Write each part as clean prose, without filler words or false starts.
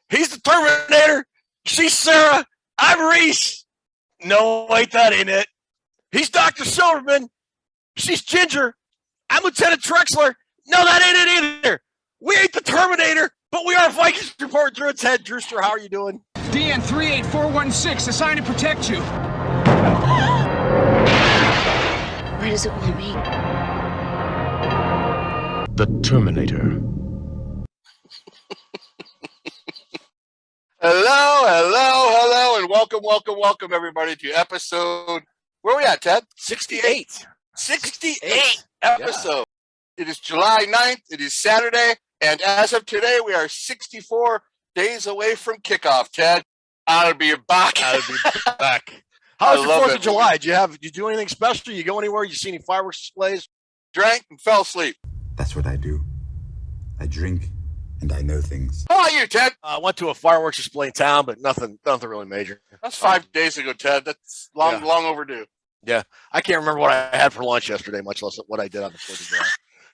He's the Terminator. She's Sarah. I'm Reese. No, wait, that ain't it. He's Dr. Silverman. She's Ginger. I'm Lieutenant Trexler. No, that ain't it either. We ain't the Terminator, but we are Vikings report. Drew, it's Ted. Drewster, how are you doing? DN 38416, assigned to protect you. Where does it want me? The Terminator. Hello, and welcome, everybody, to episode, where are we at, Ted? 68. 68 episode. Yeah. It is July 9th. It is Saturday. And as of today, we are 64 days away from kickoff, Ted. I'll be back. How was your 4th of July? Did you do anything special? You go anywhere? You see any fireworks displays? Drank and fell asleep. That's what I do. I drink and I know things. How are you, Ted? I went to a fireworks display in town, but nothing really major. That's 5 days ago, Ted. That's long overdue. Yeah. I can't remember what I had for lunch yesterday, much less what I did on the 4th of July.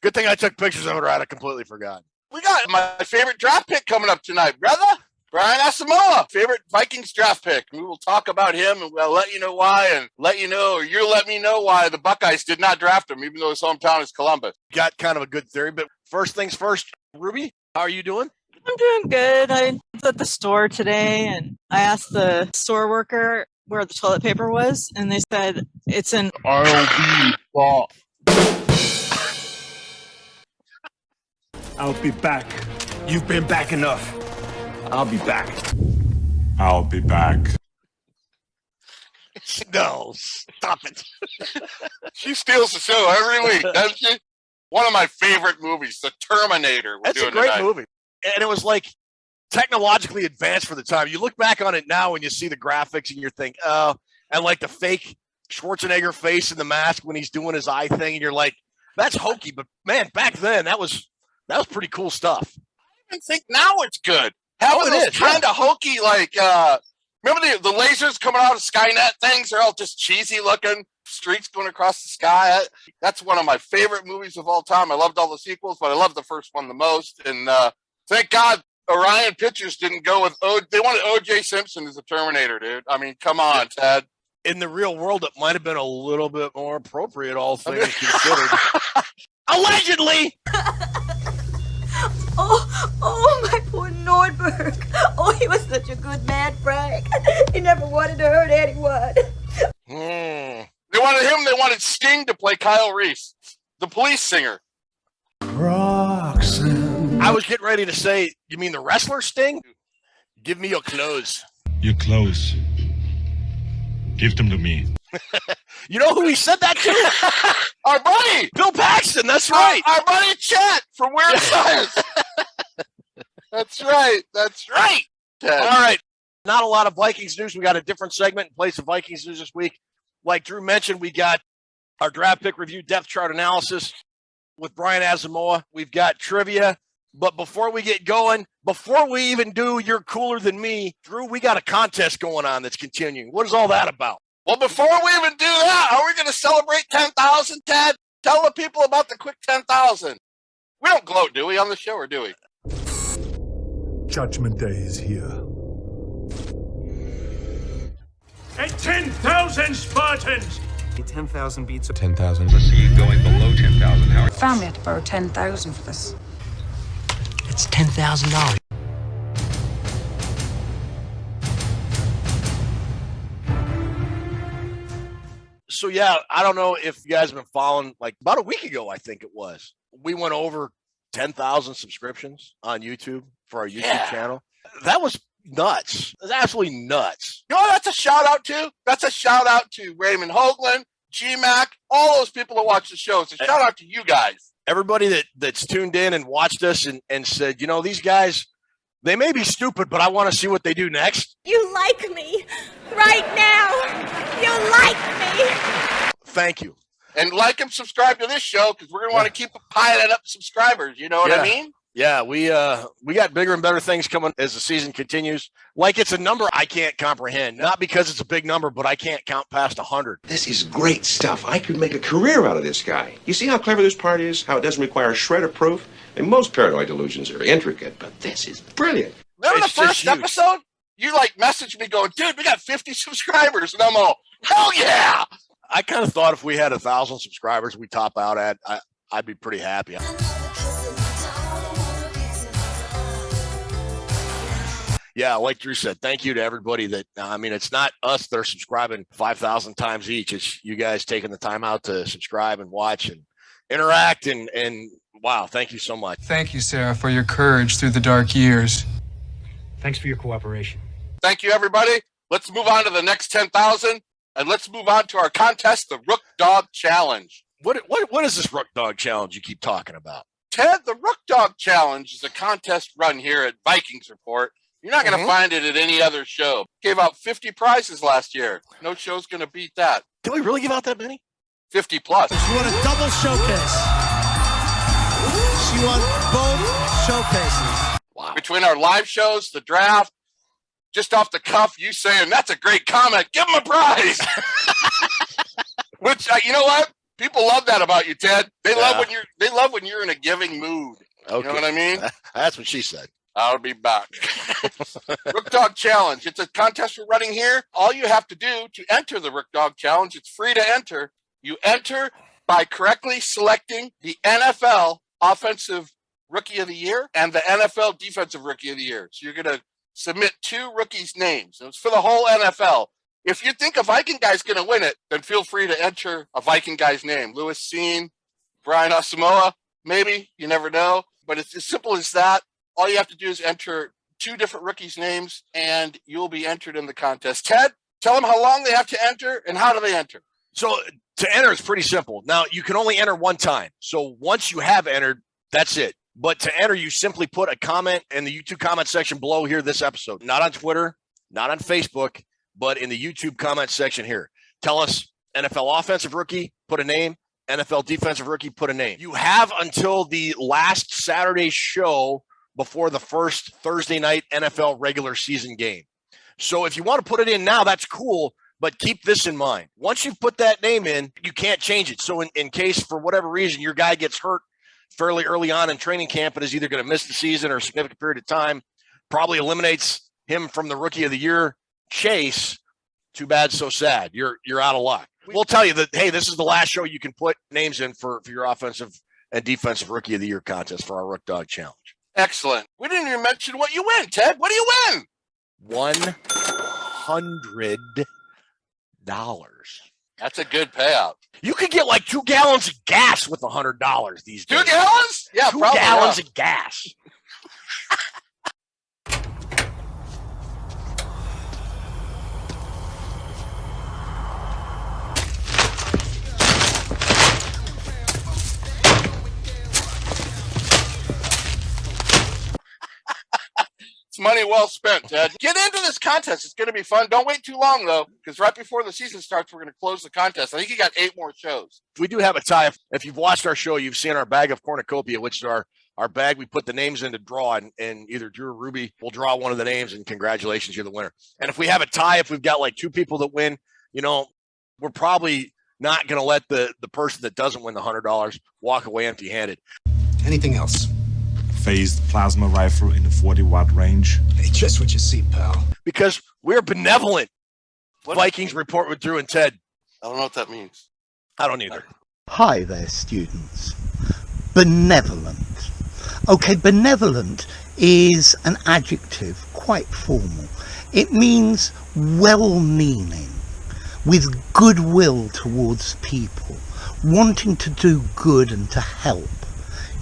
Good thing I took pictures of it, or I'd have completely forgotten. We got my favorite draft pick coming up tonight, brother. Brian Asamoah, favorite Vikings draft pick. We will talk about him, and we'll let you know why, and you'll let me know why the Buckeyes did not draft him, even though his hometown is Columbus. Got kind of a good theory, but first things first, Ruby, how are you doing? I'm doing good. I was at the store today, and I asked the store worker where the toilet paper was, and they said it's an ROB box. I'll be back. You've been back enough. I'll be back. I'll be back. No, stop it. She steals the show every week, doesn't she? One of my favorite movies, The Terminator. That's a great movie. And it was like technologically advanced for the time. You look back on it now and you see the graphics and you think, oh, and like the fake Schwarzenegger face in the mask when he's doing his eye thing. And you're like, that's hokey. But man, back then that was pretty cool stuff. I even think now it's good. Having those kind of hokey, like, remember the lasers coming out of Skynet things? They're all just cheesy looking, streaks going across the sky. That's one of my favorite movies of all time. I loved all the sequels, but I love the first one the most. And thank God Orion Pictures didn't go with they wanted O.J. Simpson as the Terminator, dude. I mean, come on, Ted. In the real world, it might have been a little bit more appropriate, all things considered. Allegedly! Oh, my poor Nordberg. Oh, he was such a good man, Frank. He never wanted to hurt anyone. They wanted Sting to play Kyle Reese, the police singer. Roxanne. I was getting ready to say, you mean the wrestler Sting? Give me your clothes. Your clothes. Give them to me. You know who he said that to? Our buddy! Bill Paxton, that's right. Our buddy Chet from Weird Science. That's right. Ted. All right. Not a lot of Vikings news. We got a different segment in place of Vikings news this week. Like Drew mentioned, we got our draft pick review, depth chart analysis with Brian Asamoah. We've got trivia. But before we get going, before we even do You're Cooler Than Me, Drew, we got a contest going on that's continuing. What is all that about? Well, before we even do that, are we going to celebrate 10,000, Ted? Tell the people about the quick 10,000. We don't gloat, do we, on the show, or do we? Judgment Day is here. And 10,000 Spartans! 10,000 beats 10,000. Let's see you going below 10,000, Howard. Family had to borrow 10,000 for this. It's $10,000. So, yeah, I don't know if you guys have been following, like about a week ago, I think it was. We went over 10,000 subscriptions on YouTube for our YouTube channel. That was nuts. It was absolutely nuts. You know what that's a shout out to? That's a shout out to Raymond Hoagland, GMAC, all those people that watch the show. It's a shout out to you guys. Everybody that's tuned in and watched us and said, you know, these guys, they may be stupid, but I want to see what they do next. You like me right now. You like me. Thank you. And like and subscribe to this show because we're going to want to keep piling up subscribers. You know what I mean? Yeah, we got bigger and better things coming as the season continues. Like it's a number I can't comprehend. Not because it's a big number, but I can't count past 100. This is great stuff. I could make a career out of this guy. You see how clever this part is? How it doesn't require a shred of proof? And most paranoid delusions are intricate, but this is brilliant. No, Remember the it's just first huge. episode? You like messaged me going, dude, we got 50 subscribers. And I'm all, hell yeah. I kind of thought if we had 1,000 subscribers, we top out at, I'd be pretty happy. Yeah, like Drew said, thank you to everybody that, I mean, it's not us that are subscribing 5,000 times each. It's you guys taking the time out to subscribe and watch and interact. And wow, thank you so much. Thank you, Sarah, for your courage through the dark years. Thanks for your cooperation. Thank you, everybody. Let's move on to the next 10,000. And let's move on to our contest, the Rook Dog Challenge. What is this Rook Dog Challenge you keep talking about? Ted, the Rook Dog Challenge is a contest run here at Vikings Report. You're not going to find it at any other show. Gave out 50 prizes last year. No show's going to beat that. Did we really give out that many? 50 plus. She won a double showcase. She won both showcases. Wow. Between our live shows, the draft, just off the cuff, you saying, that's a great comment. Give him a prize. Which, you know what? People love that about you, Ted. They love when you're in a giving mood. Okay. You know what I mean? That's what she said. I'll be back. Rook Dog Challenge. It's a contest we're running here. All you have to do to enter the Rook Dog Challenge, it's free to enter. You enter by correctly selecting the NFL Offensive Rookie of the Year and the NFL Defensive Rookie of the Year. So you're going to submit 2 rookies' names. And it's for the whole NFL. If you think a Viking guy's going to win it, then feel free to enter a Viking guy's name. Louis Seen, Brian Asamoah, maybe. You never know. But it's as simple as that. All you have to do is enter 2 different rookies' names, and you'll be entered in the contest. Ted, tell them how long they have to enter and how do they enter? So to enter is pretty simple. Now, you can only enter one time. So once you have entered, that's it. But to enter, you simply put a comment in the YouTube comment section below here, this episode. Not on Twitter, not on Facebook, but in the YouTube comment section here. Tell us NFL offensive rookie, put a name. NFL defensive rookie, put a name. You have until the last Saturday show before the first Thursday night NFL regular season game. So if you want to put it in now, that's cool, but keep this in mind. Once you've put that name in, you can't change it. So in case, for whatever reason, your guy gets hurt fairly early on in training camp and is either going to miss the season or a significant period of time, probably eliminates him from the Rookie of the Year chase. Too bad, so sad. You're out of luck. We'll tell you that, hey, this is the last show you can put names in for your offensive and defensive Rookie of the Year contest for our Rook Dog Challenge. Excellent. We didn't even mention what you win, Ted. What do you win? $100. That's a good payout. You could get like 2 gallons of gas with $100 these days. 2 gallons? Yeah, 2 probably. gallons of gas. It's money well spent, Ted. Get into this contest. It's going to be fun. Don't wait too long, though, because right before the season starts, we're going to close the contest. I think you got 8 more shows. We do have a tie. If you've watched our show, you've seen our bag of cornucopia, which is our bag. We put the names in to draw, and either Drew or Ruby will draw one of the names, and congratulations, you're the winner. And if we have a tie, if we've got like 2 people that win, we're probably not going to let the person that doesn't win the $100 walk away empty-handed. Anything else? Phased plasma rifle in the 40-watt range. Hey, just what you see, pal. Because we're benevolent. What? Vikings Report with Drew and Ted. I don't know what that means. I don't either. Hi there, students. Benevolent. Okay, benevolent is an adjective, quite formal. It means well-meaning, with goodwill towards people, wanting to do good and to help.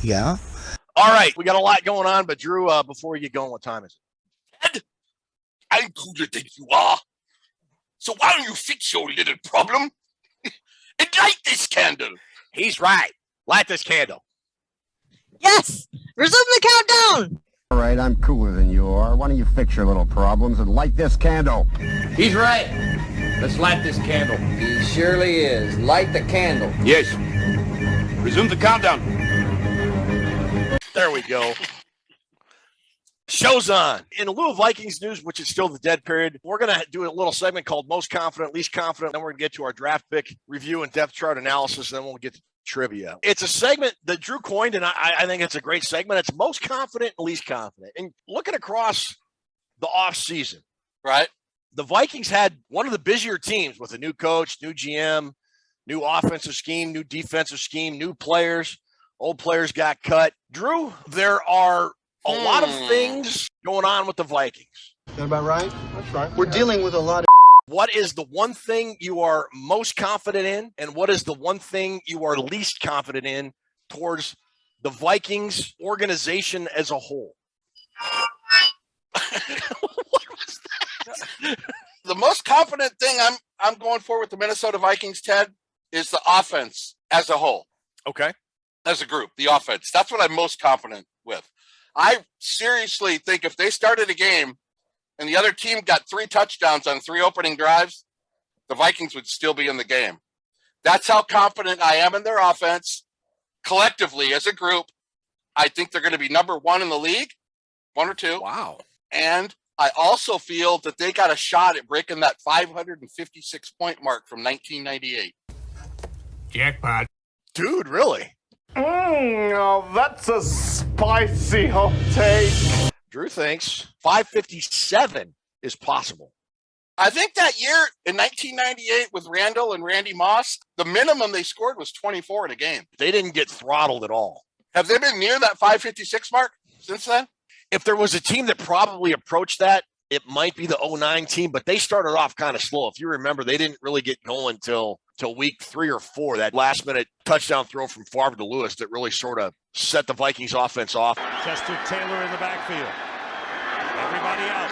Yeah? All right, we got a lot going on, but Drew, before you get going, what time is it? Ted, I'm cooler than you are. So why don't you fix your little problem and light this candle? He's right. Light this candle. Yes! Resume the countdown! All right, I'm cooler than you are. Why don't you fix your little problems and light this candle? He's right. Let's light this candle. He surely is. Light the candle. Yes. Resume the countdown. There we go. Show's on. In lieu of Vikings news, which is still the dead period, we're going to do a little segment called Most Confident, Least Confident. Then we're going to get to our draft pick review and depth chart analysis, and then we'll get to trivia. It's a segment that Drew coined, and I think it's a great segment. It's Most Confident and Least Confident. And looking across the offseason. Right. The Vikings had one of the busier teams with a new coach, new GM, new offensive scheme, new defensive scheme, new players. Old players got cut. Drew, there are a lot of things going on with the Vikings. Is that about right? That's right. We're dealing with a lot of... What is the one thing you are most confident in, and what is the one thing you are least confident in towards the Vikings organization as a whole? What was that? The most confident thing I'm going for with the Minnesota Vikings, Ted, is the offense as a whole. Okay. As a group, the offense. That's what I'm most confident with. I seriously think if they started a game and the other team got 3 touchdowns on 3 opening drives, the Vikings would still be in the game. That's how confident I am in their offense. Collectively, as a group, I think they're going to be number 1 in the league, 1 or 2. Wow. And I also feel that they got a shot at breaking that 556-point mark from 1998. Jackpot. Dude, really? Oh, that's a spicy hot take. Drew thinks 557 is possible. I think that year in 1998 with Randall and Randy Moss, the minimum they scored was 24 in a game. They didn't get throttled at all. Have they been near that 556 mark since then? If there was a team that probably approached that, it might be the 09 team, but they started off kind of slow. If you remember, they didn't really get going till week 3 or 4. That last-minute touchdown throw from Favre to Lewis that really sort of set the Vikings offense off. Chester Taylor in the backfield. Everybody out.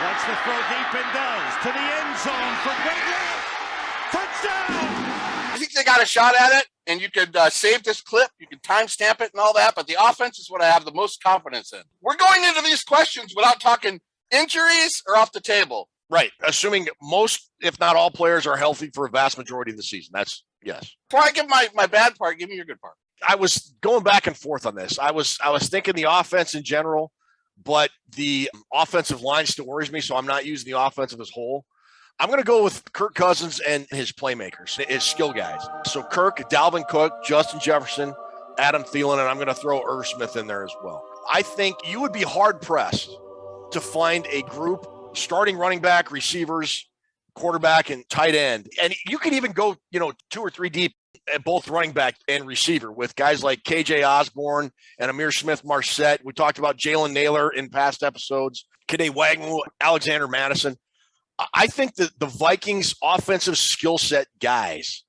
Wants to throw deep and does. To the end zone for Gregory. Touchdown! I think they got a shot at it, and you could save this clip. You can timestamp it and all that, but the offense is what I have the most confidence in. We're going into these questions without talking injuries or off the table. Right. Assuming most, if not all players are healthy for a vast majority of the season. That's yes. Before I give my bad part, give me your good part. I was going back and forth on this. I was thinking the offense in general, but the offensive line still worries me, so I'm not using the offensive as whole. I'm going to go with Kirk Cousins and his playmakers, his skill guys. So Kirk, Dalvin Cook, Justin Jefferson, Adam Thielen, and I'm going to throw Irv Smith in there as well. I think you would be hard-pressed to find a group starting running back, receivers, quarterback, and tight end. And you could even go, 2 or 3 deep at both running back and receiver with guys like KJ Osborne and Amir Smith-Marset. We talked about Jalen Naylor in past episodes, Kade Wagner, Alexander Madison. I think that the Vikings offensive skill set guys,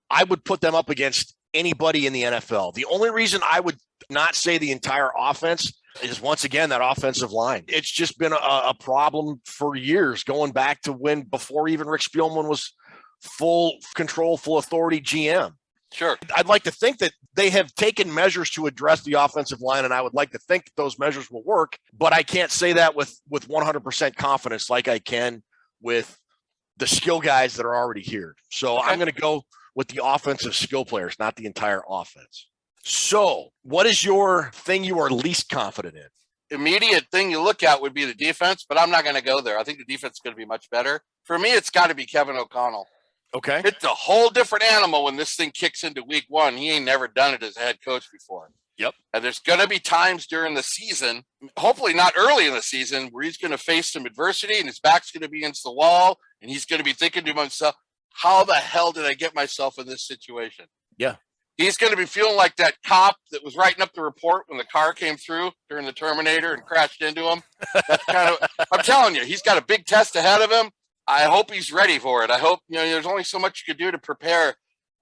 I would put them up against anybody in the NFL. The only reason I would not say the entire offense is, once again, that offensive line. It's just been a problem for years, going back to before even Rick Spielman was full control, full authority GM. Sure. I'd like to think that they have taken measures to address the offensive line, and I would like to think that those measures will work, but I can't say that with 100% confidence like I can with the skill guys that are already here. So okay. I'm going to go with the offensive skill players, not the entire offense. So what is your thing you are least confident in? Immediate thing you look at would be the defense, but I'm not going to go there. I think the defense is going to be much better. For me, it's got to be Kevin O'Connell. Okay. It's a whole different animal when this thing kicks into week 1. He ain't never done it as a head coach before. Yep. And there's going to be times during the season, hopefully not early in the season, where he's going to face some adversity and his back's going to be against the wall and he's going to be thinking to himself, how the hell did I get myself in this situation? Yeah. He's going to be feeling like that cop that was writing up the report when the car came through during the Terminator and crashed into him. That's I'm telling you, he's got a big test ahead of him. I hope he's ready for it. I hope, there's only so much you could do to prepare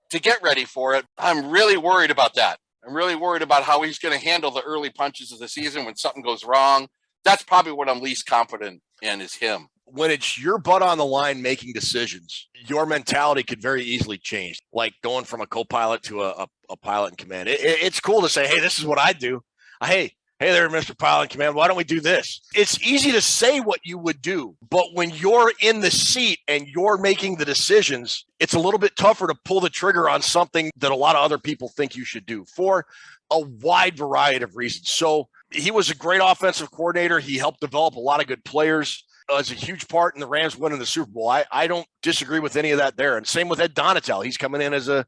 to get ready for it. I'm really worried about that. I'm really worried about how he's going to handle the early punches of the season when something goes wrong. That's probably what I'm least confident in, is him. When it's your butt on the line making decisions, your mentality could very easily change, like going from a co-pilot to a pilot in command. It's cool to say, hey, this is what I do. Hey there, Mr. Pilot in Command, why don't we do this? It's easy to say what you would do, but when you're in the seat and you're making the decisions, it's a little bit tougher to pull the trigger on something that a lot of other people think you should do for a wide variety of reasons. So he was a great offensive coordinator. He helped develop a lot of good players. As a huge part in the Rams winning the Super Bowl. I don't disagree with any of that there. And same with Ed Donatel. He's coming in as a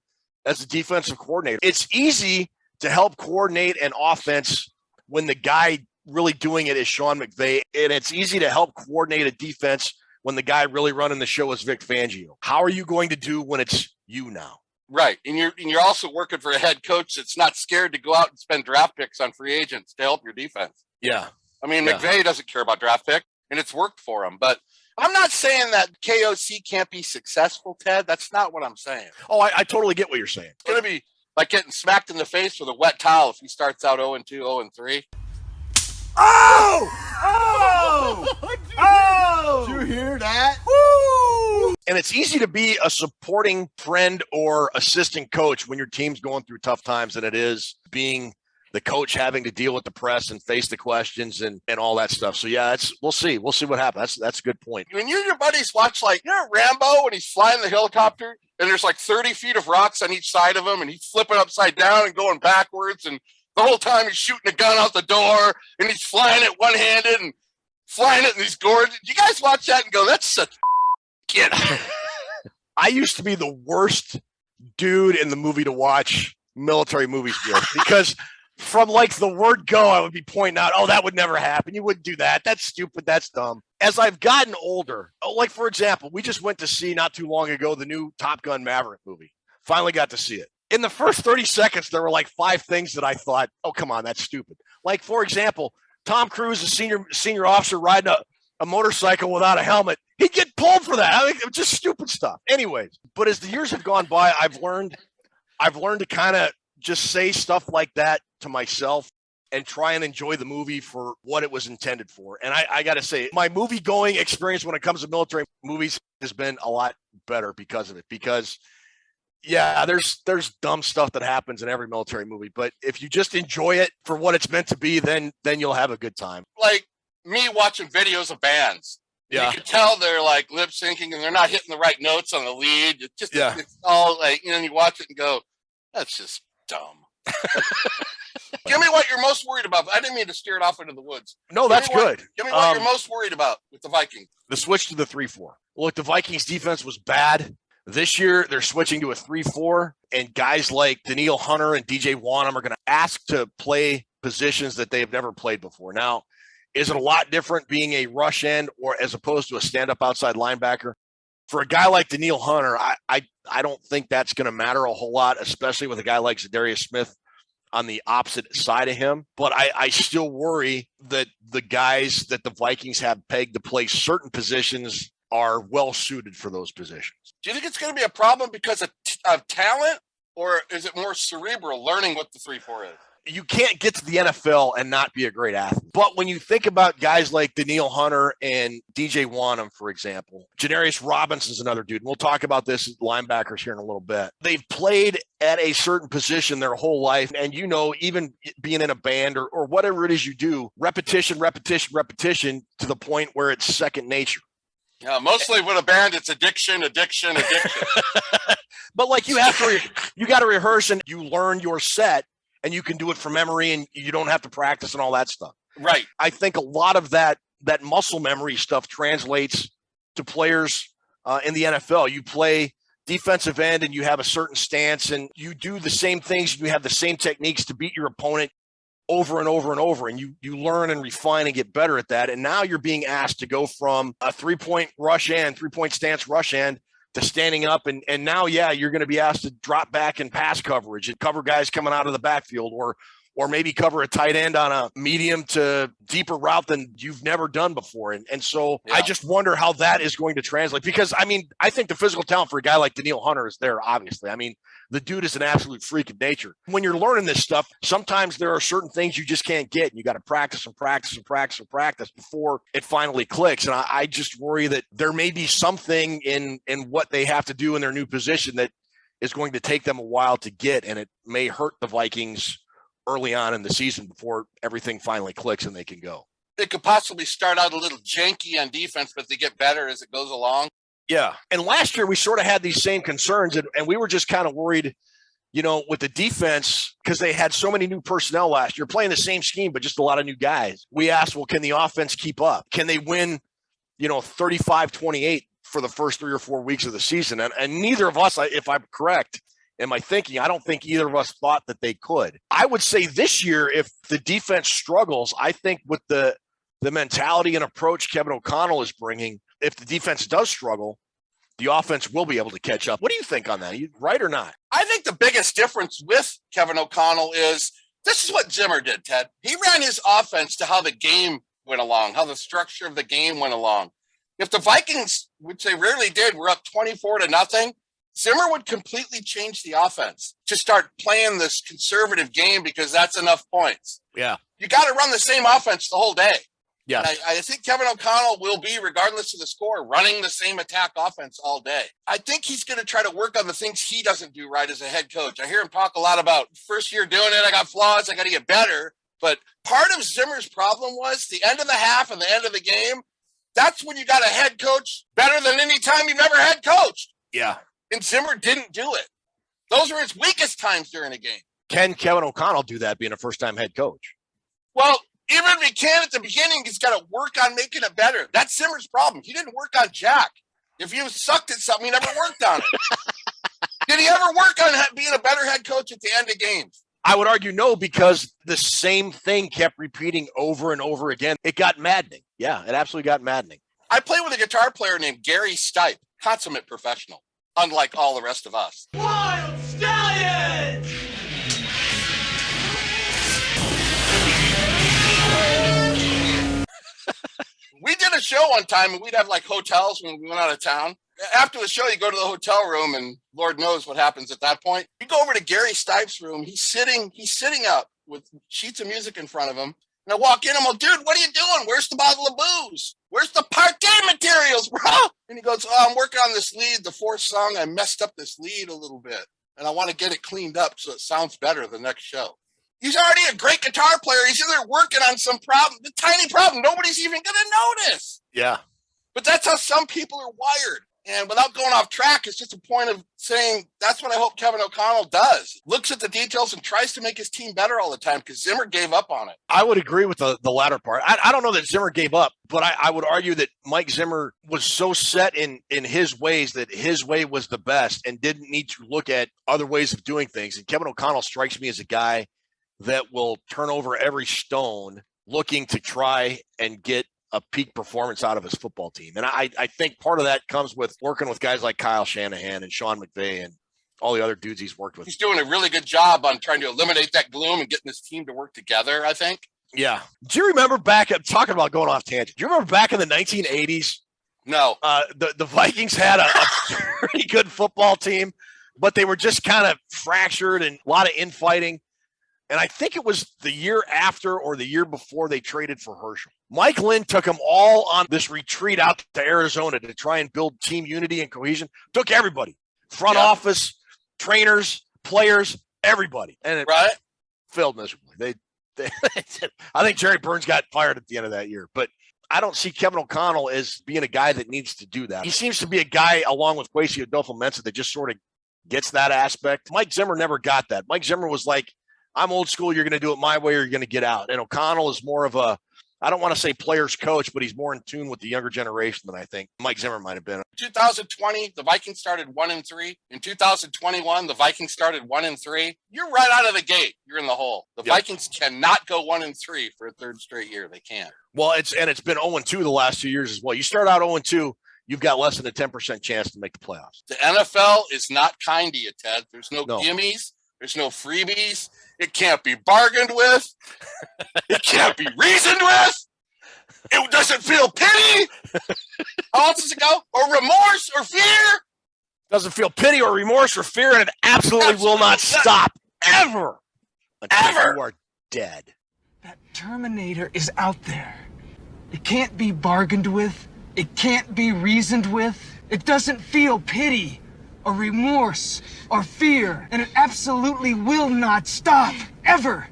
defensive coordinator. It's easy to help coordinate an offense when the guy really doing it is Sean McVay, and it's easy to help coordinate a defense when the guy really running the show is Vic Fangio. How are you going to do when it's you now? Right. And you're also working for a head coach that's not scared to go out and spend draft picks on free agents to help your defense. Yeah. I mean, McVay doesn't care about draft pick, and it's worked for him. But I'm not saying that KOC can't be successful, Ted. That's not what I'm saying. Oh, I totally get what you're saying. It's going to be like getting smacked in the face with a wet towel if he starts out 0-2, 0-3. Oh! Did you hear that? Woo! And it's easy to be a supporting friend or assistant coach when your team's going through tough times than it is being the coach having to deal with the press and face the questions and all that stuff. So yeah, we'll see. We'll see what happens. That's a good point. When you and your buddies watch, like, you know, Rambo when he's flying the helicopter and there's like 30 feet of rocks on each side of him and he's flipping upside down and going backwards, and the whole time he's shooting a gun out the door and he's flying it one-handed and flying it in these gorges. You guys watch that and go, that's such kid. I used to be the worst dude in the movie to watch military movies with, because from like the word go, I would be pointing out, oh, that would never happen. You wouldn't do that. That's stupid. That's dumb. As I've gotten older, like, for example, we just went to see not too long ago the new Top Gun Maverick movie. Finally got to see it. In the first 30 seconds, there were like 5 things that I thought, oh, come on, that's stupid. Like, for example, Tom Cruise, a senior officer riding a motorcycle without a helmet. He'd get pulled for that. I mean, it was just stupid stuff. Anyways, but as the years have gone by, I've learned to kind of just say stuff like that to myself and try and enjoy the movie for what it was intended for. And I got to say, my movie-going experience when it comes to military movies has been a lot better because of it. Because, yeah, there's dumb stuff that happens in every military movie. But if you just enjoy it for what it's meant to be, then you'll have a good time. Like me watching videos of bands. Yeah. You can tell they're like lip syncing and they're not hitting the right notes on the lead. It's just, it's all like, you know, you watch it and go, that's just dumb. Give me what you're most worried about. I didn't mean to steer it off into the woods. No, that's good. Give me what you're most worried about with the Vikings. The switch to the 3-4. Look, the Vikings defense was bad. This year, they're switching to a 3-4, and guys like Daniil Hunter and DJ Wanham are going to ask to play positions that they have never played before. Now, is it a lot different being a rush end or as opposed to a stand-up outside linebacker? For a guy like Daniil Hunter, I don't think that's going to matter a whole lot, especially with a guy like Zadarius Smith on the opposite side of him. But I still worry that the guys that the Vikings have pegged to play certain positions are well suited for those positions. Do you think it's going to be a problem because of talent, or is it more cerebral learning what the 3-4 is? You can't get to the NFL and not be a great athlete. But when you think about guys like Daniil Hunter and DJ Wanham, for example, Janarius Robinson's another dude. And we'll talk about this linebackers here in a little bit. They've played at a certain position their whole life. And, you know, even being in a band or whatever it is you do, repetition to the point where it's second nature. Yeah, mostly with a band, it's addiction. But like you got to rehearse and you learn your set. And you can do it from memory and you don't have to practice and all that stuff. Right. I think a lot of that muscle memory stuff translates to players in the NFL. You play defensive end and you have a certain stance and you do the same things. And you have the same techniques to beat your opponent over and over and over. And you learn and refine and get better at that. And now you're being asked to go from a 3-point stance rush end to standing up. And now, you're going to be asked to drop back in pass coverage and cover guys coming out of the backfield or maybe cover a tight end on a medium to deeper route than you've never done before. And so I just wonder how that is going to translate because, I mean, I think the physical talent for a guy like Daniil Hunter is there, obviously. I mean, the dude is an absolute freak of nature. When you're learning this stuff, sometimes there are certain things you just can't get. And you got to practice before it finally clicks. And I just worry that there may be something in what they have to do in their new position that is going to take them a while to get. And it may hurt the Vikings early on in the season before everything finally clicks and they can go. It could possibly start out a little janky on defense, but they get better as it goes along. Yeah. And last year we sort of had these same concerns and we were just kind of worried, you know, with the defense because they had so many new personnel last year playing the same scheme, but just a lot of new guys. We asked, well, can the offense keep up? Can they win, 35-28 for the first 3 or 4 weeks of the season? And neither of us, if I'm correct, in my thinking. I don't think either of us thought that they could. I would say this year, if the defense struggles, I think with the mentality and approach Kevin O'Connell is bringing, if the defense does struggle, the offense will be able to catch up. What do you think on that? Are you right or not? I think the biggest difference with Kevin O'Connell is this is what Zimmer did, Ted. He ran his offense to how the game went along, how the structure of the game went along. If the Vikings, which they rarely did, were up 24-0, Zimmer would completely change the offense to start playing this conservative game because that's enough points. Yeah. You got to run the same offense the whole day. Yeah. I think Kevin O'Connell will be, regardless of the score, running the same attack offense all day. I think he's going to try to work on the things he doesn't do right as a head coach. I hear him talk a lot about first year doing it. I got flaws. I got to get better. But part of Zimmer's problem was the end of the half and the end of the game. That's when you got a head coach better than any time you've ever head coached. Yeah. And Zimmer didn't do it. Those were his weakest times during a game. Can Kevin O'Connell do that being a first-time head coach? Well, even if he can at the beginning, he's got to work on making it better. That's Zimmer's problem. He didn't work on Jack. If you sucked at something, he never worked on it. Did he ever work on being a better head coach at the end of games? I would argue no, because the same thing kept repeating over and over again. It got maddening. Yeah, it absolutely got maddening. I played with a guitar player named Gary Stipe, consummate professional, unlike all the rest of us. Wild Stallions! We did a show one time, and we'd have like hotels when we went out of town. After the show, you go to the hotel room, and Lord knows what happens at that point. You go over to Gary Stipe's room. He's sitting up with sheets of music in front of him. And I walk in, I'm like, dude, what are you doing? Where's the bottle of booze? Where's the party materials, bro? And he goes, oh, I'm working on this lead, the fourth song. I messed up this lead a little bit, and I want to get it cleaned up so it sounds better the next show. He's already a great guitar player. He's in there working on some problem, the tiny problem nobody's even going to notice. Yeah. But that's how some people are wired. And without going off track, it's just a point of saying that's what I hope Kevin O'Connell does. Looks at the details and tries to make his team better all the time because Zimmer gave up on it. I would agree with the latter part. I don't know that Zimmer gave up, but I would argue that Mike Zimmer was so set in his ways that his way was the best and didn't need to look at other ways of doing things. And Kevin O'Connell strikes me as a guy that will turn over every stone looking to try and get a peak performance out of his football team. And I think part of that comes with working with guys like Kyle Shanahan and Sean McVay and all the other dudes he's worked with. He's doing a really good job on trying to eliminate that gloom and getting his team to work together, I think. Yeah. Do you remember talking about going off tangent, do you remember back in the 1980s? No. The Vikings had a pretty good football team, but they were just kind of fractured and a lot of infighting. And I think it was the year after or the year before they traded for Herschel. Mike Lynn took them all on this retreat out to Arizona to try and build team unity and cohesion. Took everybody, front office, trainers, players, everybody. And it failed miserably. I think Jerry Burns got fired at the end of that year. But I don't see Kevin O'Connell as being a guy that needs to do that. He seems to be a guy, along with Kwesi Adolfo-Mensah, that just sort of gets that aspect. Mike Zimmer never got that. Mike Zimmer was like, I'm old school. You're going to do it my way or you're going to get out. And O'Connell is more of a, I don't want to say player's coach, but he's more in tune with the younger generation than I think Mike Zimmer might have been. In 2020, the Vikings started 1-3. In 2021, the Vikings started 1-3. You're right out of the gate. You're in the hole. The Vikings cannot go 1-3 for a third straight year. They can't. Well, it's been 0-2 the last 2 years as well. You start out 0-2, you've got less than a 10% chance to make the playoffs. The NFL is not kind to you, Ted. There's no gimmies. There's no freebies. It can't be bargained with. It can't be reasoned with. It doesn't feel pity. How else does it go? Or remorse or fear? Doesn't feel pity or remorse or fear, and it absolutely will not stop ever until you are dead. That Terminator is out there. It can't be bargained with. It can't be reasoned with. It doesn't feel pity or remorse or fear, and it absolutely will not stop ever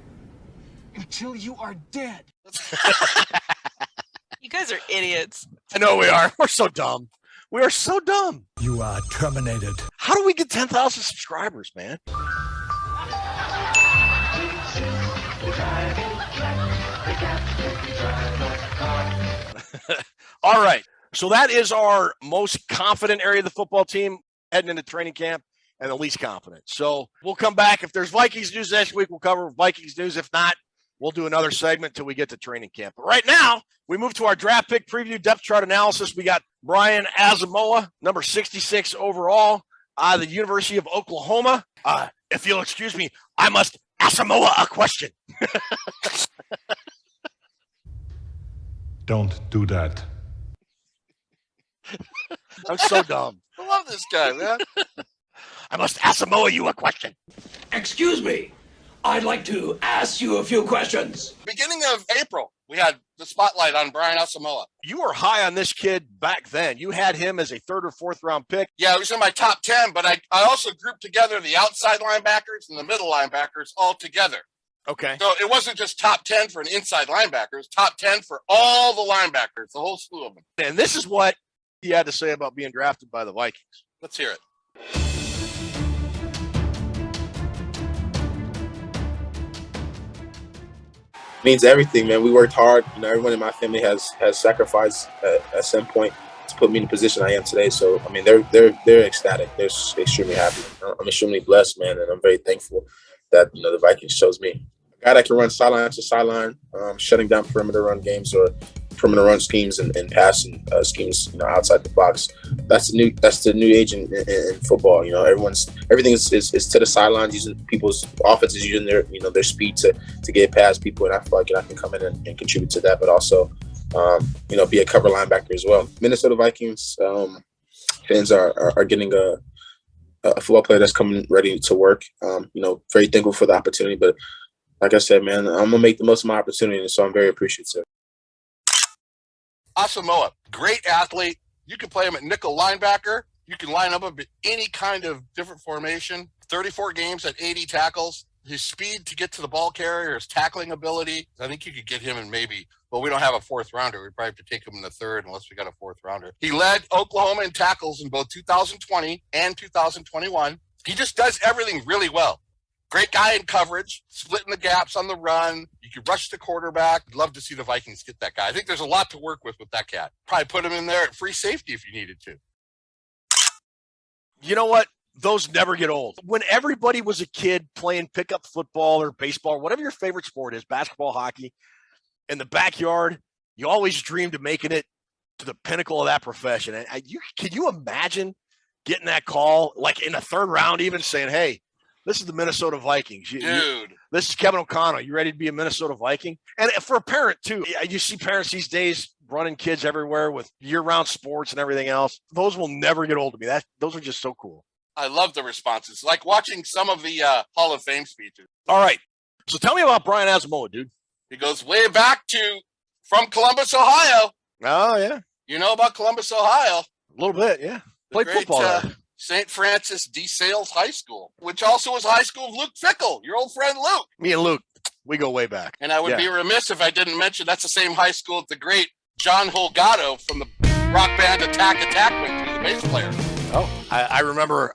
until you are dead. You guys are idiots. I know we are. We're so dumb. We are so dumb. You are terminated. How do we get 10,000 subscribers, man? All right. So that is our most confident area of the football team heading into training camp. and the least confident. So we'll come back. If there's Vikings news next week, we'll cover Vikings news. If not, we'll do another segment until we get to training camp. But right now, we move to our draft pick preview depth chart analysis. We got Brian Asamoah, number 66 overall, the University of Oklahoma. If you'll excuse me, I must Asamoah a question. Don't do that. I'm so dumb. I love this guy, man. I must Asamoah you a question. Excuse me. I'd like to ask you a few questions. Beginning of April, we had the spotlight on Brian Asamoah. You were high on this kid back then. You had him as a 3rd or 4th round pick. Yeah, it was in my top 10, but I also grouped together the outside linebackers and the middle linebackers all together. Okay. So it wasn't just top 10 for an inside linebacker. It was top 10 for all the linebackers, the whole slew of them. And this is what he had to say about being drafted by the Vikings. Let's hear it. Means everything, man. We worked hard. You know, everyone in my family has sacrificed at some point to put me in the position I am today. So, I mean, they're ecstatic. They're extremely happy. I'm extremely blessed, man, and I'm very thankful that, you know, the Vikings chose me. A guy that can run sideline to sideline, shutting down perimeter run games or perimeter run schemes and passing schemes, you know, outside the box. That's the new age in football. You know, everything is to the sidelines, using people's offenses, using their speed to get past people, and I feel like I can come in and contribute to that, but also be a cover linebacker as well. Minnesota Vikings fans are getting a football player that's coming ready to work. Very thankful for the opportunity, but like I said, man, I'm gonna make the most of my opportunity, and so I'm very appreciative. Asamoah, great athlete. You can play him at nickel linebacker. You can line up at any kind of different formation. 34 games at 80 tackles. His speed to get to the ball carrier, his tackling ability. I think you could get him in we don't have a 4th rounder. We'd probably have to take him in the 3rd unless we got a 4th rounder. He led Oklahoma in tackles in both 2020 and 2021. He just does everything really well. Great guy in coverage, splitting the gaps on the run. You can rush the quarterback. I'd love to see the Vikings get that guy. I think there's a lot to work with that cat. Probably put him in there at free safety if you needed to. You know what? Those never get old. When everybody was a kid playing pickup football or baseball, or whatever your favorite sport is, basketball, hockey, in the backyard, you always dreamed of making it to the pinnacle of that profession. And can you imagine getting that call, like in the 3rd round, even saying, hey, this is the Minnesota Vikings. Dude. This is Kevin O'Connell. You ready to be a Minnesota Viking? And for a parent, too, you see parents these days running kids everywhere with year-round sports and everything else. Those will never get old to me. Those are just so cool. I love the responses. Like watching some of the Hall of Fame speeches. All right. So tell me about Brian Asamoah, dude. He goes way back from Columbus, Ohio. Oh, yeah. You know about Columbus, Ohio? A little bit, yeah. Played football there. St. Francis de Sales High School, which also was high school of Luke Fickell, your old friend Luke. Me and Luke, we go way back. And I would be remiss if I didn't mention that's the same high school that the great John Holgato from the rock band Attack went to, the bass player. Oh, I remember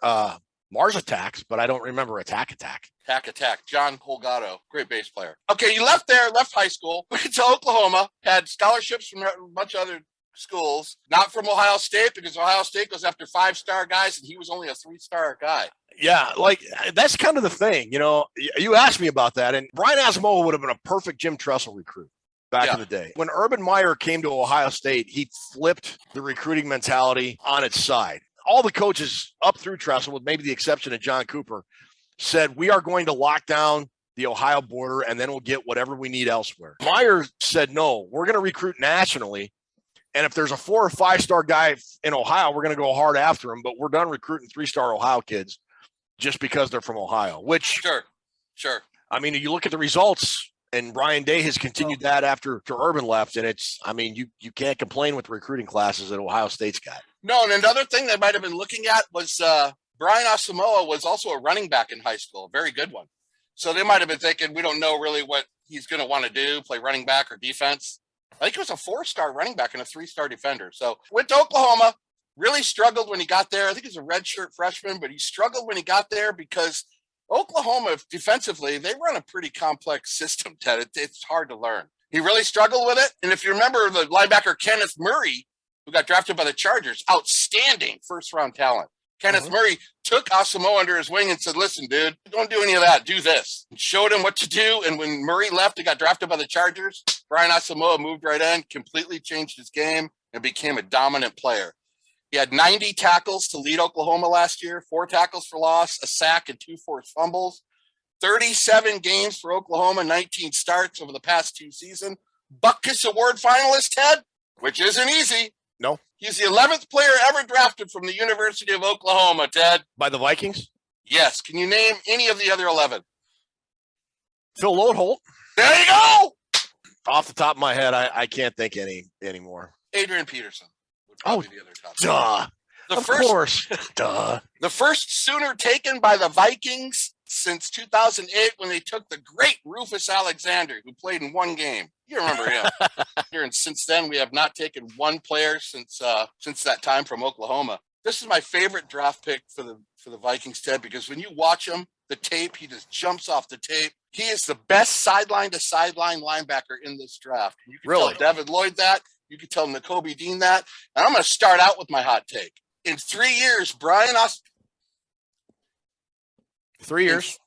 Mars Attacks, but I don't remember Attack. Attack. John Holgato, great bass player. Okay, you left high school, went to Oklahoma, had scholarships from a bunch of other schools, not from Ohio State, because Ohio State goes after 5-star guys and he was only a 3-star guy. Yeah, like that's kind of the thing. You know, you asked me about that, and Brian Asamoah would have been a perfect Jim Tressel recruit back in the day. When Urban Meyer came to Ohio State, he flipped the recruiting mentality on its side. All the coaches up through Tressel, with maybe the exception of John Cooper, said we are going to lock down the Ohio border and then we'll get whatever we need elsewhere. Meyer said, no, we're going to recruit nationally. And if there's a 4 or 5-star guy in Ohio, we're going to go hard after him. But we're done recruiting 3-star Ohio kids just because they're from Ohio. Which, sure. I mean, you look at the results, and Ryan Day has continued that after Urban left, and you can't complain with the recruiting classes that Ohio State's got. No, and another thing they might have been looking at was Brian Asamoah was also a running back in high school, a very good one. So they might have been thinking, we don't know really what he's going to want to do, play running back or defense. I think he was a 4-star running back and a 3-star defender. So went to Oklahoma, really struggled when he got there. I think he was a redshirt freshman, but he struggled when he got there because Oklahoma defensively, they run a pretty complex system, Ted. It's hard to learn. He really struggled with it. And if you remember the linebacker Kenneth Murray, who got drafted by the Chargers, outstanding 1st-round talent. Kenneth Murray took Asamoah under his wing and said, listen, dude, don't do any of that. Do this. And showed him what to do. And when Murray left and got drafted by the Chargers, Brian Asamoah moved right in, completely changed his game, and became a dominant player. He had 90 tackles to lead Oklahoma last year, 4 tackles for loss, a sack, and 2 forced fumbles. 37 games for Oklahoma, 19 starts over the past 2 seasons. Butkus Award finalist, Ted, which isn't easy. No. He's the 11th player ever drafted from the University of Oklahoma, Ted. By the Vikings? Yes. Can you name any of the other 11? Phil Lodeholt. There you go. Off the top of my head, I can't think anymore. Adrian Peterson. Oh, The other top. Duh. Of course. Duh. The first Sooner taken by the Vikings since 2008 when they took the great Rufus Alexander, who played in 1 game. You remember him. And since then, we have not taken 1 player since that time from Oklahoma. This is my favorite draft pick for the Vikings, Ted, because when you watch him, the tape, he just jumps off the tape. He is the best sideline-to-sideline linebacker in this draft. You can tell Devin Lloyd that. You can tell Nakobe Dean that. And I'm going to start out with my hot take. In 3 years, Brian Asamoah. 3 years.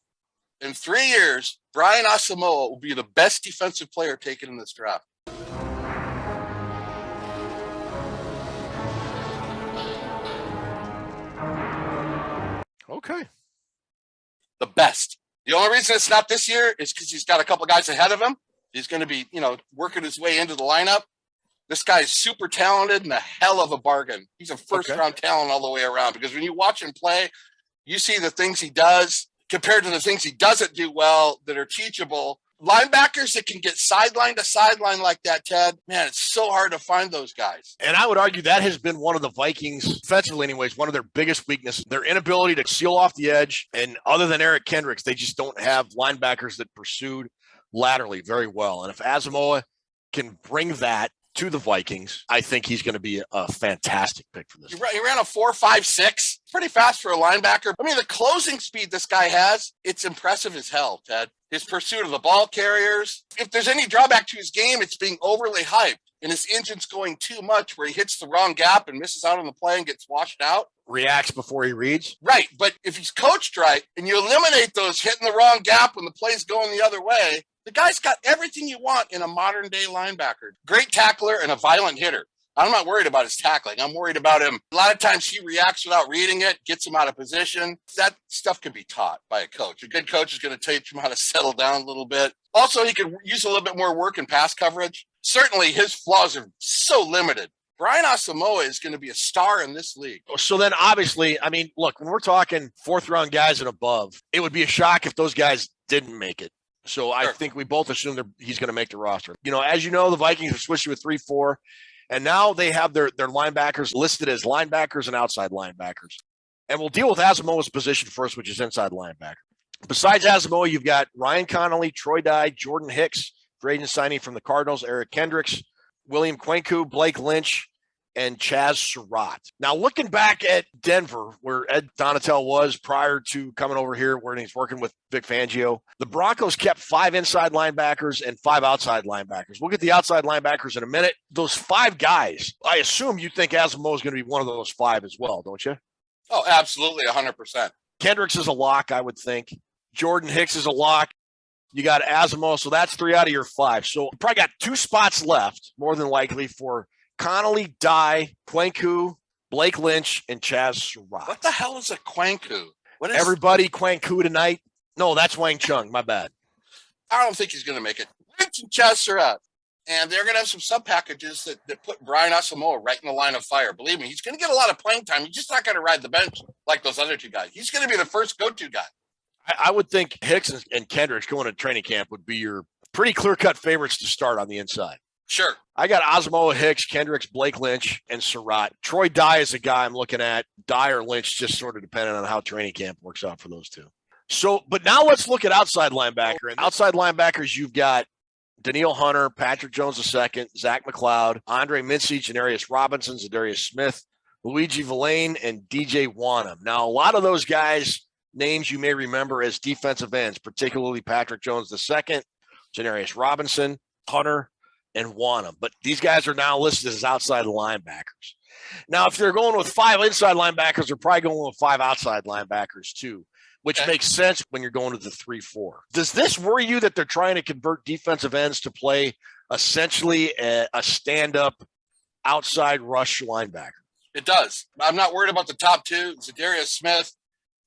In 3 years, Brian Asamoah will be the best defensive player taken in this draft. Okay. The best. The only reason it's not this year is because he's got a couple guys ahead of him. He's going to be, working his way into the lineup. This guy is super talented and a hell of a bargain. He's a first-round talent all the way around because when you watch him play, you see the things he does compared to the things he doesn't do well that are teachable. Linebackers that can get sideline to sideline like that, Ted, man, it's so hard to find those guys. And I would argue that has been one of the Vikings, defensively anyways, one of their biggest weaknesses, their inability to seal off the edge. And other than Eric Kendricks, they just don't have linebackers that pursued laterally very well. And if Asamoah can bring that to the Vikings, I think he's going to be a fantastic pick for this. He ran a 4.56, pretty fast for a linebacker. I mean, the closing speed this guy has, it's impressive as hell, Ted. His pursuit of the ball carriers. If there's any drawback to his game, it's being overly hyped and his engine's going too much where he hits the wrong gap and misses out on the play and gets washed out. Reacts before he reads. Right, but if he's coached right and you eliminate those hitting the wrong gap when the play's going the other way, the guy's got everything you want in a modern-day linebacker. Great tackler and a violent hitter. I'm not worried about his tackling. I'm worried about him. A lot of times he reacts without reading it, gets him out of position. That stuff can be taught by a coach. A good coach is going to teach him how to settle down a little bit. Also, he could use a little bit more work in pass coverage. Certainly, his flaws are so limited. Brian Asamoah is going to be a star in this league. So then, obviously, I mean, look, when we're talking 4th-round guys and above, it would be a shock if those guys didn't make it. So I think we both assume he's going to make the roster. As you know, the Vikings are switching with 3-4, and now they have their linebackers listed as linebackers and outside linebackers. And we'll deal with Asamoah's position first, which is inside linebacker. Besides Asamoah, you've got Ryan Connolly, Troy Dye, Jordan Hicks, free agent signing from the Cardinals, Eric Kendricks, William Kwenku, Blake Lynch, and Chaz Surratt. Now, looking back at Denver, where Ed Donatel was prior to coming over here, where he's working with Vic Fangio, the Broncos kept 5 inside linebackers and 5 outside linebackers. We'll get the outside linebackers in a minute. Those 5 guys, I assume you think Asamoah is going to be one of those 5 as well, don't you? Oh, absolutely, 100%. Kendricks is a lock, I would think. Jordan Hicks is a lock. You got Asamoah, so that's 3 out of your 5. So you probably got 2 spots left, more than likely, for Connolly, Dye, Kwenku, Blake Lynch, and Chaz Surratt. What the hell is a Kwenku? What is everybody Kwenku tonight? No, that's Wang Chung. My bad. I don't think he's going to make it. Lynch and Chaz Surratt. And they're going to have some sub packages that put Brian Asamoah right in the line of fire. Believe me, he's going to get a lot of playing time. He's just not going to ride the bench like those other 2 guys. He's going to be the first go-to guy. I would think Hicks and Kendricks going to training camp would be your pretty clear-cut favorites to start on the inside. Sure. I got Asamoah, Hicks, Kendricks, Blake Lynch, and Surratt. Troy Dye is a guy I'm looking at. Dye or Lynch, just sort of depending on how training camp works out for those 2. So, but now let's look at outside linebacker. And outside linebackers, you've got Daniil Hunter, Patrick Jones II, Zach McLeod, Andre Mincey, Janarius Robinson, Zadarius Smith, Luigi Villain, and DJ Wanham. Now, a lot of those guys, names you may remember as defensive ends, particularly Patrick Jones II, Janarius Robinson, Hunter, and Wanham. But these guys are now listed as outside linebackers. Now, if they're going with 5 inside linebackers, they're probably going with 5 outside linebackers too, which makes sense when you're going to the 3-4. Does this worry you that they're trying to convert defensive ends to play essentially a stand-up outside rush linebacker? It does. I'm not worried about the top two, Zadarius Smith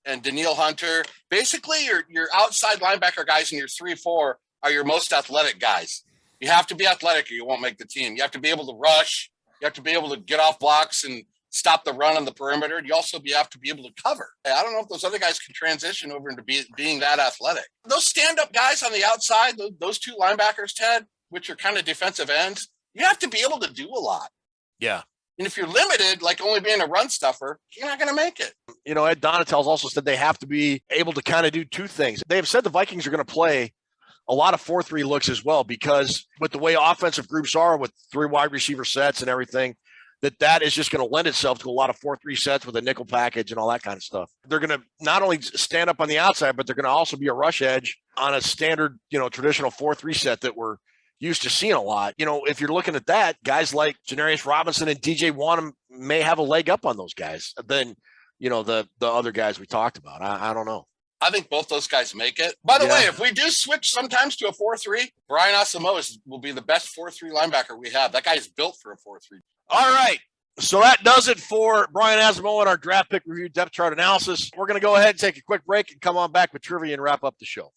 and Daniil Hunter. Basically, your outside linebacker guys in your 3-4 are your most athletic guys. You have to be athletic or you won't make the team. You have to be able to rush. You have to be able to get off blocks and stop the run on the perimeter. You also have to be able to cover. I don't know if those other guys can transition over into being that athletic. Those stand-up guys on the outside, those 2 linebackers, Ted, which are kind of defensive ends, you have to be able to do a lot. Yeah. And if you're limited, like only being a run stuffer, you're not going to make it. You know, Ed Donatell's also said they have to be able to kind of do 2 things. They have said the Vikings are going to play a lot of 4-3 looks as well, because with the way offensive groups are with 3 wide receiver sets and everything, that is just going to lend itself to a lot of 4-3 sets with a nickel package and all that kind of stuff. They're going to not only stand up on the outside, but they're going to also be a rush edge on a standard, traditional 4-3 set that we're used to seeing a lot. If you're looking at that, guys like Janarius Robinson and DJ Wanham may have a leg up on those guys than, the other guys we talked about. I don't know. I think both those guys make it. By the way, if we do switch sometimes to a 4-3, Brian Asamoah will be the best 4-3 linebacker we have. That guy's built for a 4-3. All right. So that does it for Brian Asamoah and our draft pick review depth chart analysis. We're going to go ahead and take a quick break and come on back with trivia and wrap up the show.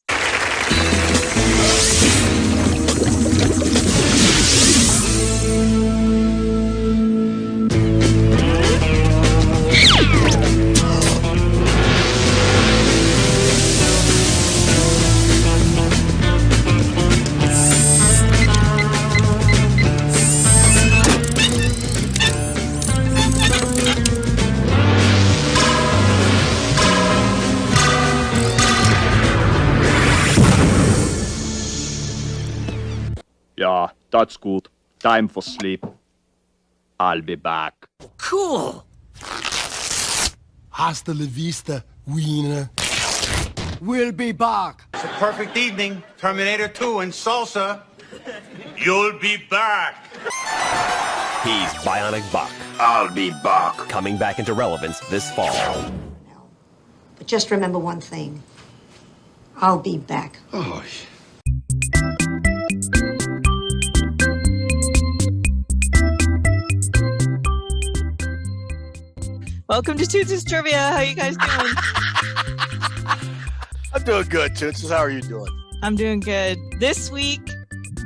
Yeah, that's good. Time for sleep. I'll be back. Cool. Hasta la vista, wiener. We'll be back. It's a perfect evening. Terminator 2 and salsa. You'll be back. He's Bionic Buck. I'll be back. Coming back into relevance this fall. But just remember one thing. I'll be back. Oh, Welcome to Toonces Trivia. How you guys doing? I'm doing good, Toonces. How are you doing? I'm doing good. This week,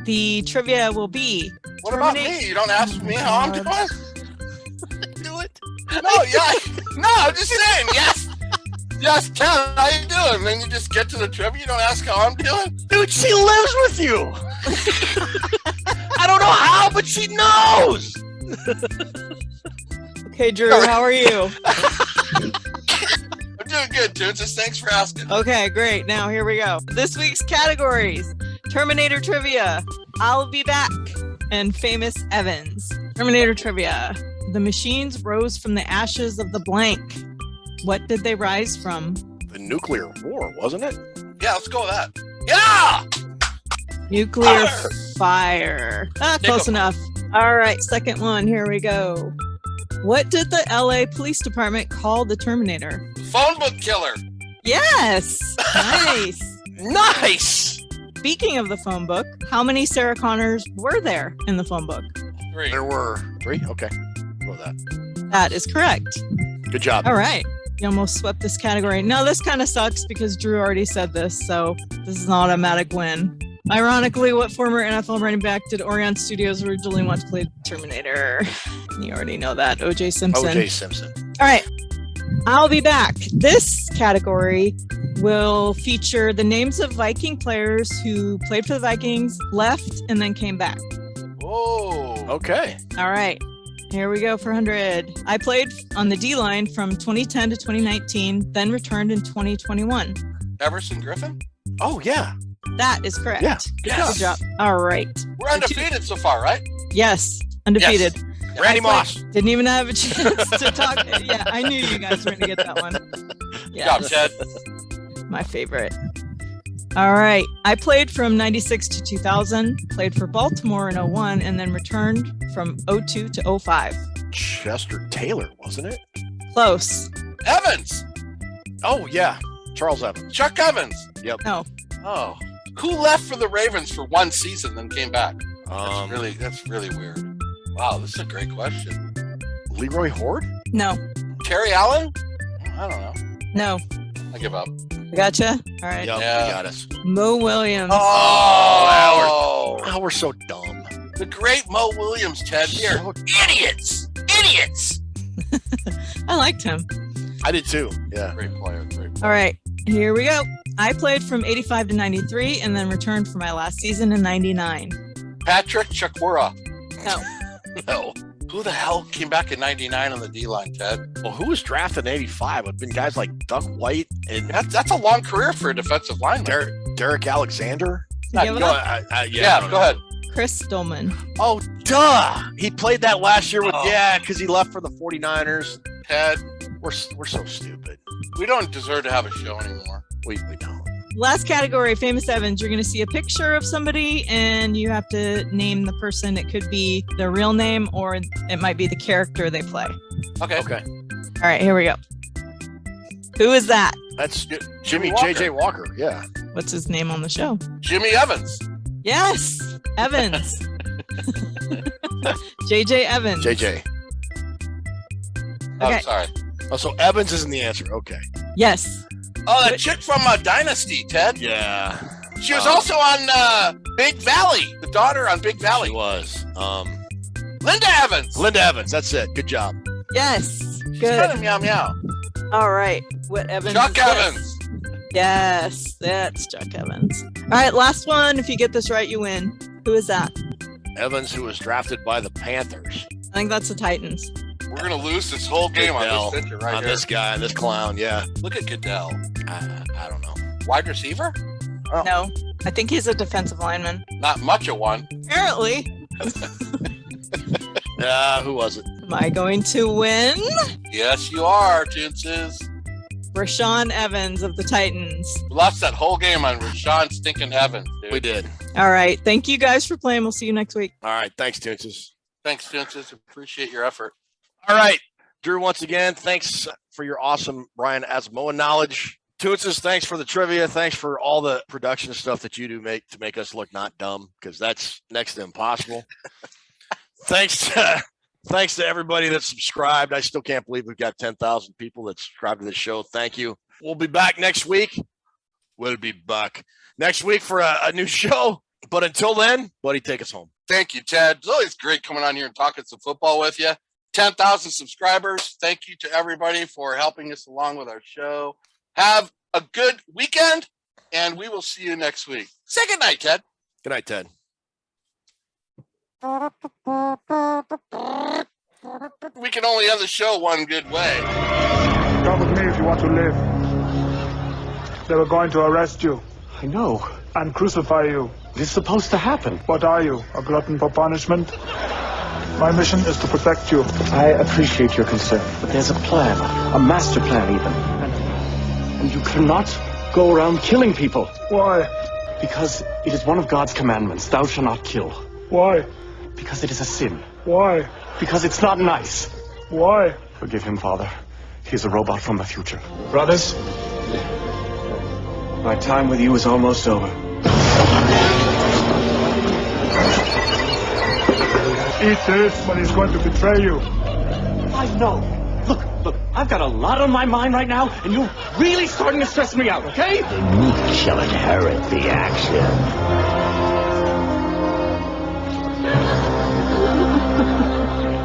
the trivia will be... What about me? You don't ask me how I'm doing? Do it. No, yeah. No, I'm just saying. Yes. Yes, Ken, how you doing? Then you just get to the trivia. You don't ask how I'm doing? Dude, she lives with you. I don't know how, but she knows. Okay, Drew, how are you? I'm doing good, Toonces. Thanks for asking. Okay, great. Now, here we go. This week's categories: Terminator Trivia, I'll Be Back, and Famous Evans. Terminator Trivia. The machines rose from the ashes of the blank. What did they rise from? The nuclear war, wasn't it? Yeah, let's go with that. Yeah! Nuclear fire. Close enough. All right, second one. Here we go. What did the LA Police Department call the Terminator? Phone book killer. Yes. Nice. Nice. Speaking of the phone book, how many Sarah Connors were there in the phone book? 3. There were 3. Okay. Go with that. That is correct. Good job. All right. You almost swept this category. Now, this kind of sucks because Drew already said this, so this is an automatic win. Ironically, what former NFL running back did Orion Studios originally want to play Terminator? You already know that. O.J. Simpson. O.J. Simpson. All right. I'll be back. This category will feature the names of Viking players who played for the Vikings, left, and then came back. Whoa. Okay. All right. Here we go for 100. I played on the D-line from 2010 to 2019, then returned in 2021. Everson Griffin? Oh, yeah. That is correct. Yeah. Good job. All right. We're undefeated so far, right? Yes. Undefeated. Yes. Randy Moss. Didn't even have a chance to talk. Yeah, I knew you guys were going to get that one. Yeah, Good job, Ted. My favorite. All right. I played from 96 to 2000, played for Baltimore in 01, and then returned from 02 to 05. Chester Taylor, wasn't it? Close. Evans. Oh, yeah. Charles Evans. Chuck Evans. Yep. No. Oh. Who left for the Ravens for one season then came back? That's really weird. Wow, this is a great question. Leroy Horde? No. Terry Allen? I don't know. No. I give up. Gotcha. All right. Yep, Yeah. you got us. Moe Williams. Oh, we're so dumb. The great Moe Williams, Ted. Here. Idiots. Idiots. I liked him. I did too. Yeah. Great player. All right. Here we go. I played from 85 to 93 and then returned for my last season in 99. Patrick Chakwura. No. No. Who the hell came back in 99 on the D-line, Ted? Well, who was drafted in 85? It'd been guys like Duck White and That's a long career for a defensive lineman. Derek Alexander. You give it up? Yeah, go ahead. Chris Doleman. Oh, duh. He played that last year with, because he left for the 49ers. Ted, We're so stupid. we don't deserve to have a show anymore. We don't. Last category, famous Evans. You're going to see a picture of somebody and you have to name the person. It could be their real name or it might be the character they play. Okay. All right, here we go. Who is that? That's Jimmy Walker. J.J. Walker. Yeah. What's his name on the show? Jimmy Evans. Yes, Evans. JJ Evans. JJ. Oh, Okay. sorry. Oh, so Evans isn't the answer. Okay. Yes. Oh, that chick from Dynasty, Ted. Yeah. She was also on Big Valley, the daughter on Big Valley. She was. Linda Evans. Linda Evans. That's it. Good job. Yes. She's Good. kind of meow meow. All right. What Evans? Chuck is this? Evans. Yes, that's Chuck Evans. All right, last one. If you get this right, you win. Who is that? Evans, who was drafted by the Panthers. I think that's the Titans. We're going to lose this whole game Goodell, on this picture right on here. this guy, this clown. Yeah. Look at Goodell. I don't know. Wide receiver? Oh. No, I think he's a defensive lineman. Not much of one. Apparently. Who was it? Am I going to win? Yes, you are, Toonces. Rashaan Evans of the Titans. We lost that whole game on Rashaan stinking Evans, dude. We did. All right. Thank you guys for playing. We'll see you next week. All right. Thanks, Toonces. Thanks, Toonces. Appreciate your effort. All right. Drew, once again, thanks for your awesome Brian Asamoah knowledge. Toonces, thanks for the trivia. Thanks for all the production stuff that you do to make us look not dumb, because that's next to impossible. Thanks to everybody that subscribed. I still can't believe we've got 10,000 people that subscribe to this show. Thank you. We'll be back next week. We'll be back next week for a new show. But until then, buddy, take us home. Thank you, Ted. It's always great coming on here and talking some football with you. 10,000 subscribers. Thank you to everybody for helping us along with our show. Have a good weekend, and we will see you next week. Say good night, Ted. Good night, Ted. We can only end the show one good way. Come with me if you want to live. They were going to arrest you. I know. And crucify you. This is supposed to happen. What are you, a glutton for punishment? My mission is to protect you. I appreciate your concern, but there's a plan, a master plan even. And you cannot go around killing people. Why? Because it is one of God's commandments, thou shalt not kill. Why? Because it is a sin. Why? Because it's not nice. Why? Forgive him, Father. He's a robot from the future. Brothers? My time with you is almost over. Eat this when he's going to betray you. I know. Look, I've got a lot on my mind right now, and you're really starting to stress me out, okay? The meek shall inherit the action.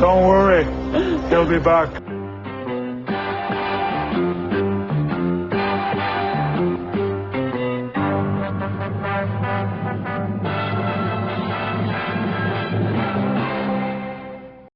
Don't worry. He'll be back.